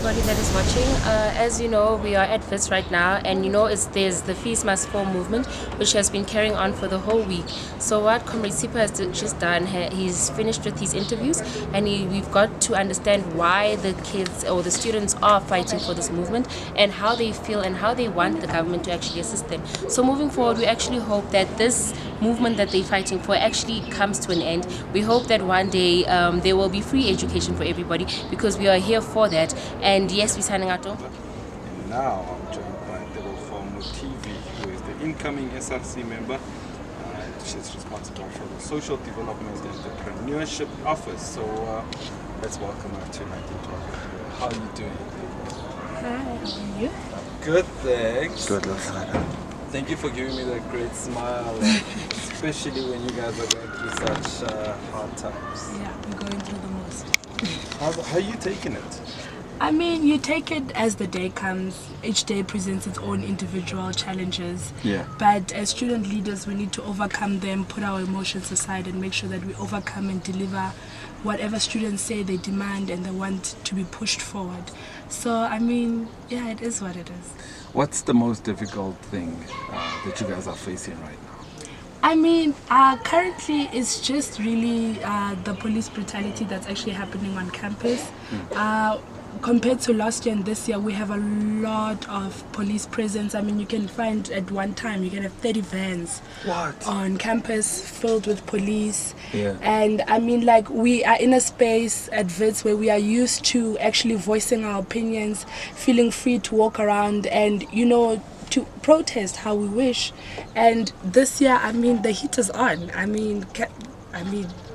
everybody that is watching. As you know, we are at Wits right now, and there's the Fees Must Fall movement, which has been carrying on for the whole week. So what Comrade Sipa has just done, he's finished with his interviews, and we've got to understand why the kids or the students are fighting for this movement, and how they feel and how they want the government to actually assist them. So moving forward, we actually hope that this movement that they're fighting for actually comes to an end. We hope that one day there will be free education for everybody, because we are here for that. And yes, we're signing out. And now I'm joined by Debo from TV, who is the incoming SRC member. She's responsible for the Social Development and Entrepreneurship Office. So let's welcome her tonight. How are you doing? Hi, how are you? Good, thanks. Good, Lafana. Thank you for giving me that great smile, especially when you guys are going through such hard times. Yeah, we're going through the most. How are you taking it? I mean, you take it as the day comes. Each day presents its own individual challenges. Yeah. But as student leaders, we need to overcome them, put our emotions aside, and make sure that we overcome and deliver whatever students say they demand and they want to be pushed forward. So, I mean, yeah, it is what it is. What's the most difficult thing that you guys are facing right now? I mean, currently it's just really the police brutality that's actually happening on campus. Compared to last year and this year, we have a lot of police presence. I mean, you can find at one time, you can have 30 vans on campus filled with police. Yeah. And I mean, like, we are in a space at Wits where we are used to actually voicing our opinions, feeling free to walk around and, to protest how we wish. And this year, I mean, the heat is on. I mean,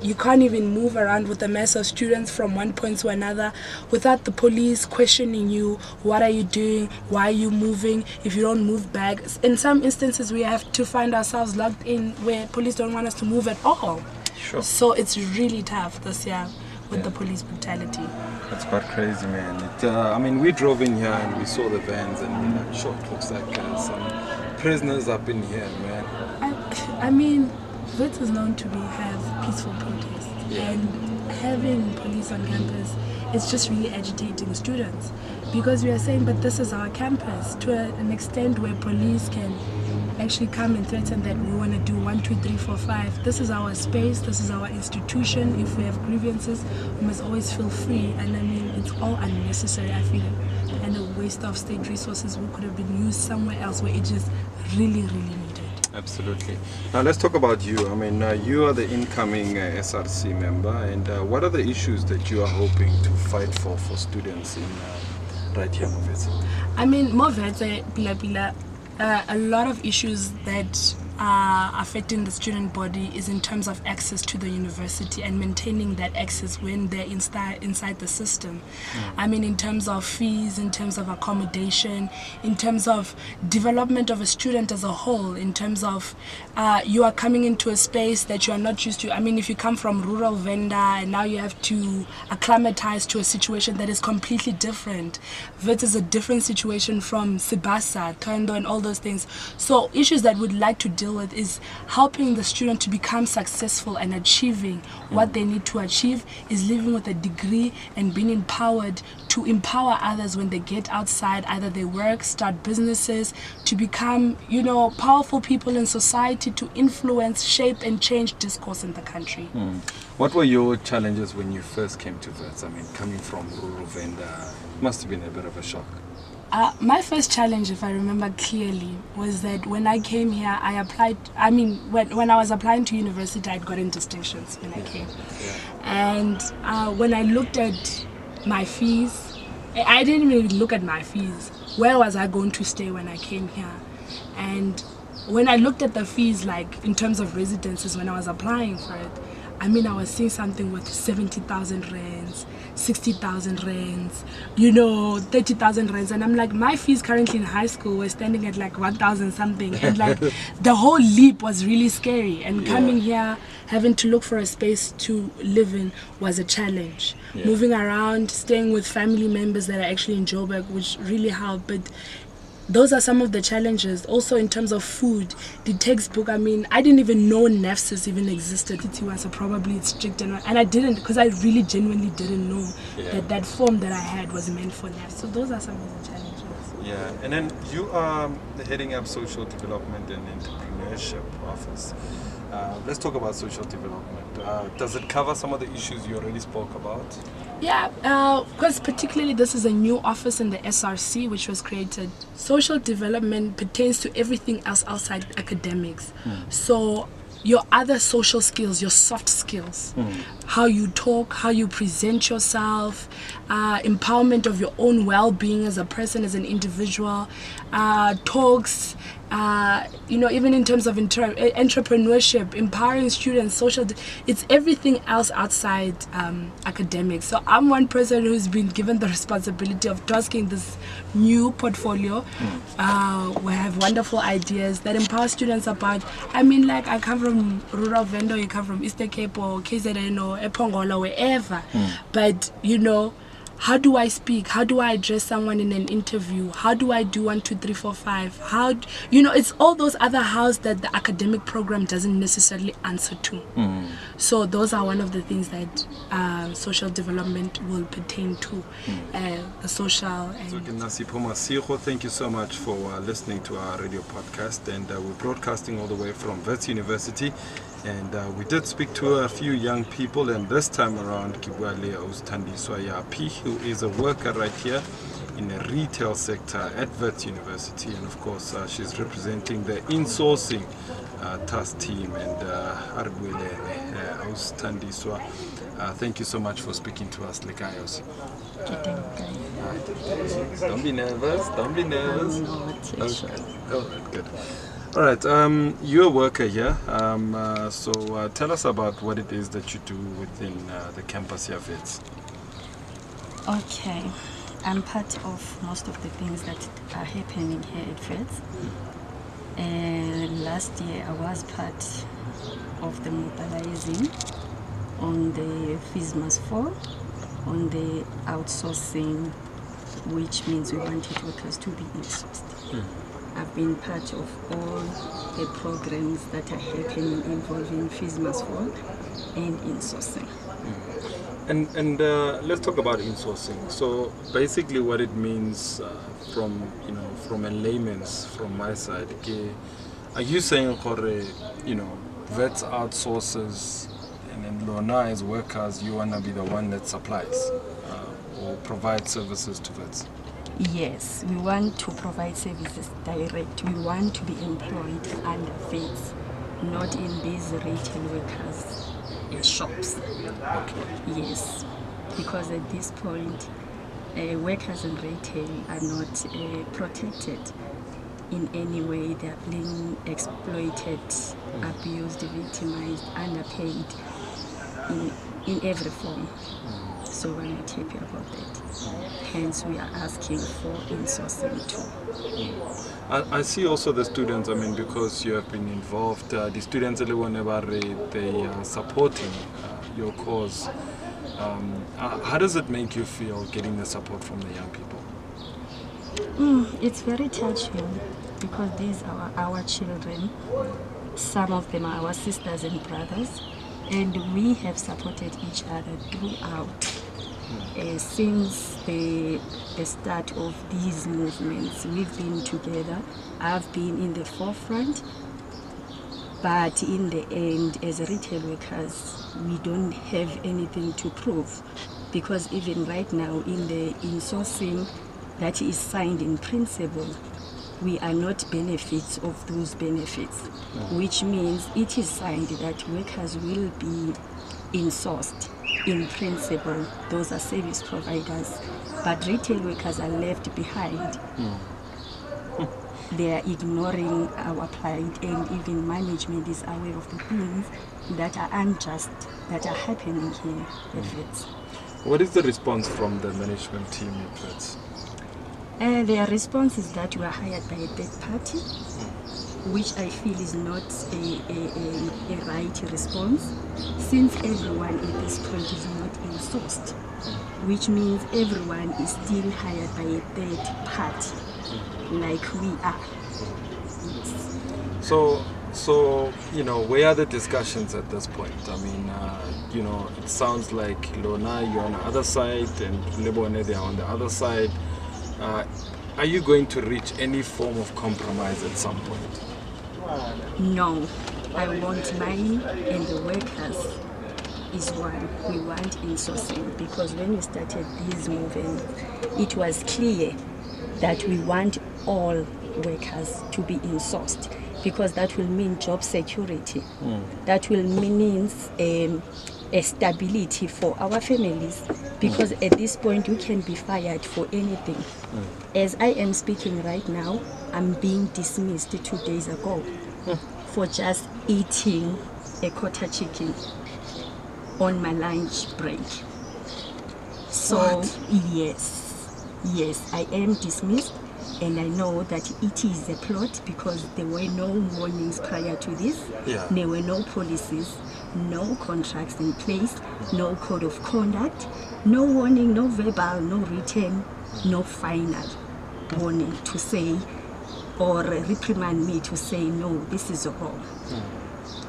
you can't even move around with a mass of students from one point to another without the police questioning you. What are you doing? Why are you moving? If you don't move back. In some instances, we have to find ourselves locked in where police don't want us to move at all. Sure. So it's really tough this year with the police brutality. That's quite crazy, man. We drove in here and we saw the vans and we're like, sure, it looks like some prisoners up in here, man. I mean, Wits is known to have peaceful protests, and having police on campus is just really agitating students, because we are saying, but this is our campus, to an extent where police can actually come and threaten that we want to do 1, 2, 3, 4, 5. This is our space, this is our institution. If we have grievances, we must always feel free. And I mean, it's all unnecessary, I feel, and a waste of state resources who could have been used somewhere else where it just really, really needed. Absolutely. Now let's talk about you. You are the incoming SRC member, and what are the issues that you are hoping to fight for students in right here in Wits? I mean, a lot of issues that are affecting the student body is in terms of access to the university and maintaining that access when they're inside the system. I mean, in terms of fees, in terms of accommodation, in terms of development of a student as a whole, in terms of you are coming into a space that you are not used to. I mean, if you come from rural Venda and now you have to acclimatize to a situation that is completely different. Wits is a different situation from Sibasa, Tondo, and all those things. So issues that we'd like to deal with is helping the student to become successful and achieving what they need to achieve, is living with a degree and being empowered to empower others when they get outside, either they work, start businesses, to become, powerful people in society, to influence, shape and change discourse in the country. What were your challenges when you first came to Wits? I mean, coming from rural Venda, must have been a bit of a shock. My first challenge, if I remember clearly, was that when I came here, I applied. I mean, when I was applying to university, I'd gotten distinctions when I came. And when I looked at my fees, I didn't even look at my fees. Where was I going to stay when I came here? And when I looked at the fees, like in terms of residences, when I was applying for it, I mean, I was seeing something with 70,000 rands, 60,000 rands, 30,000 rands. And I'm like, my fees currently in high school were standing at like 1,000 something. And like, the whole leap was really scary. And coming here, having to look for a space to live in was a challenge. Moving around, staying with family members that are actually in Joburg, which really helped. But those are some of the challenges. Also in terms of food, the textbook, I mean, I didn't even know NAFSIS even existed. So probably it's strict and I didn't, because I really genuinely didn't know that form that I had was meant for NAFSIS. So those are some of the challenges. Yeah, and then you are heading up social development and entrepreneurship office. Let's talk about social development. Does it cover some of the issues you already spoke about? Yeah, because particularly this is a new office in the SRC which was created. Social development pertains to everything else outside academics. So your other social skills, your soft skills, how you talk, how you present yourself, empowerment of your own well-being as a person, as an individual, talks, even in terms of entrepreneurship, empowering students, it's everything else outside academics. So I'm one person who's been given the responsibility of tasking this new portfolio. We have wonderful ideas that empower students about, I come from rural Vendo, you come from Eastern Cape or KZN or Epongola, wherever. But, how do I speak? How do I address someone in an interview? How do I do 1, 2, 3, 4, 5? It's all those other hows that the academic program doesn't necessarily answer to. So those are one of the things that social development will pertain to, the social. And thank you so much for listening to our radio podcast, and we're broadcasting all the way from Wits University. And we did speak to a few young people, and this time around, Kibwale Austandiswa Yapi, who is a worker right here in the retail sector at Wits University. And of course, she's representing the Insourcing task team. And Arguele Austandiswa, thank you so much for speaking to us, Lekayos. Don't be nervous, don't be nervous. Okay, good. All right, you're a worker here, so tell us about what it is that you do within the campus here at Wits. Okay, I'm part of most of the things that are happening here at Wits. Last year I was part of the mobilizing on the fees must fall, on the outsourcing, which means we wanted workers to be insourced. I've been part of all the programs that are happening involving fees must fall and insourcing. And let's talk about insourcing. So basically, what it means from a layman's, from my side, are you saying Wits outsources, and then Lona as workers, you wanna be the one that supplies or provides services to Wits? Yes, we want to provide services direct. We want to be employed under Wits, not in these retail workers' shops. Okay. Yes, because at this point, workers in retail are not protected in any way. They are being exploited, abused, victimized, underpaid in every form. So we're not happy about that. Hence, we are asking for insourcing too. I see also the students, because you have been involved, the students, they are supporting your cause. How does it make you feel getting the support from the young people? It's very touching because these are our children. Some of them are our sisters and brothers, and we have supported each other throughout. Since the start of these movements, we've been together. I've been in the forefront, but in the end, as retail workers, we don't have anything to prove, because even right now in the insourcing that is signed in principle, we are not benefits of those benefits, which means it is signed that workers will be insourced. In principle, those are service providers, but retail workers are left behind. They are ignoring our plight, and even management is aware of the things that are unjust that are happening here at Wits. What is the response from the management team at Wits? Their response is that we are hired by a third party, which I feel is not a right response, since everyone at this point is not insourced, which means everyone is still hired by a third party. like we are. So, where are the discussions at this point? I mean, it sounds like Lona, you're on the other side, and Lebone, they're on the other side. Are you going to reach any form of compromise at some point? No, I want mine and the workers is one. We want insourcing, because when we started this movement, it was clear that we want all workers to be insourced, because that will mean job security. That will mean a stability for our families, because at this point you can be fired for anything. As I am speaking right now, I'm being dismissed 2 days ago for just eating a quarter chicken on my lunch break. So What? yes, I am dismissed, and I know that it is a plot, because there were no warnings prior to this. Yeah. There were no policies, no contracts in place, no code of conduct, no warning, no verbal, no written, no final warning to say or reprimand me to say, no, this is wrong.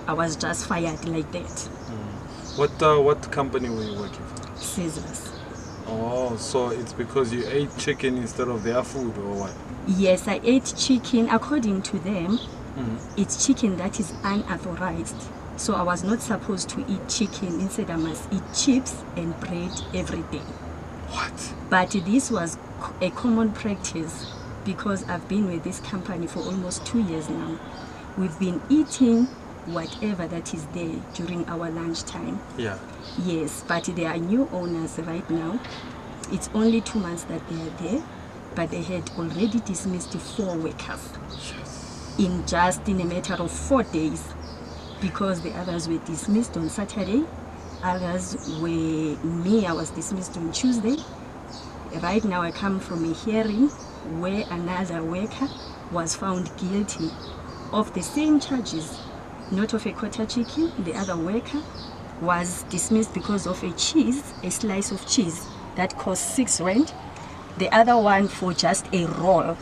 I was just fired like that. What company were you working for? Scissors. Oh, so it's because you ate chicken instead of their food, or what? Yes, I ate chicken. According to them, it's chicken that is unauthorized. So I was not supposed to eat chicken. Instead, I must eat chips and bread every day. What? But this was a common practice, because I've been with this company for almost 2 years now. We've been eating whatever that is there during our lunchtime. Yeah. Yes, but there are new owners right now. It's only 2 months that they are there, but they had already dismissed 4 workers in a matter of 4 days, because the others were dismissed on Saturday. Others were I was dismissed on Tuesday. Right now I come from a hearing where another worker was found guilty of the same charges, not of a quarter chicken. The other worker was dismissed because of a slice of cheese that cost 6 rand. The other one for just a roll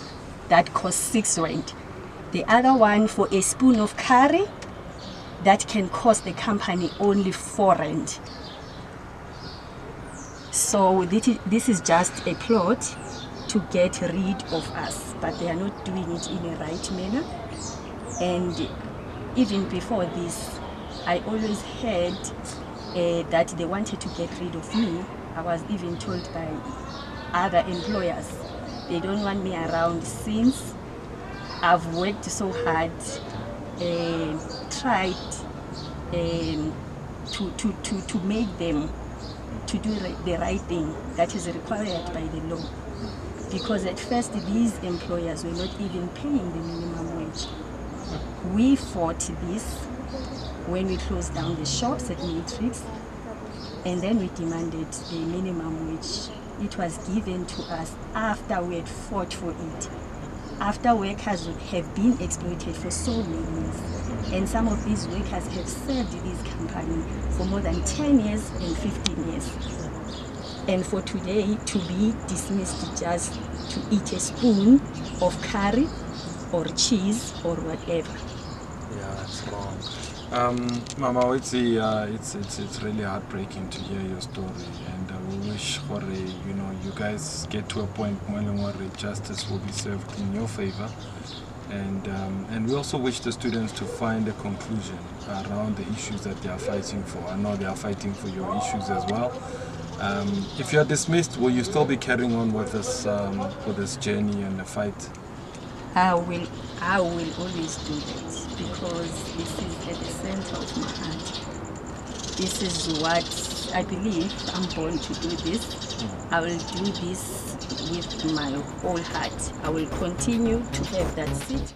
that cost 6 rand. The other one for a spoon of curry that can cost the company only 4 rand. So this is just a plot to get rid of us, but they are not doing it in a right manner. And even before this, I always heard that they wanted to get rid of me. I was even told by other employers they don't want me around, since I've worked so hard, tried to make them to do the right thing that is required by the law. Because at first these employers were not even paying the minimum wage. We fought this when we closed down the shops at Matrix, and then we demanded the minimum wage. It was given to us after we had fought for it, after workers have been exploited for so many years. And some of these workers have served this company for more than 10 years and 15 years. And for today to be dismissed just to eat a spoon of curry or cheese or whatever. Yeah, it's wrong. Mama Wits, it's really heartbreaking to hear your story, and we wish for you guys get to a point where justice will be served in your favor, and we also wish the students to find a conclusion around the issues that they are fighting for. I know they are fighting for your issues as well. If you are dismissed, will you still be carrying on with this journey and the fight? I will always do that, because this is at the center of my heart. This is what I believe. I'm born to do this. I will do this with my whole heart. I will continue to have that seat.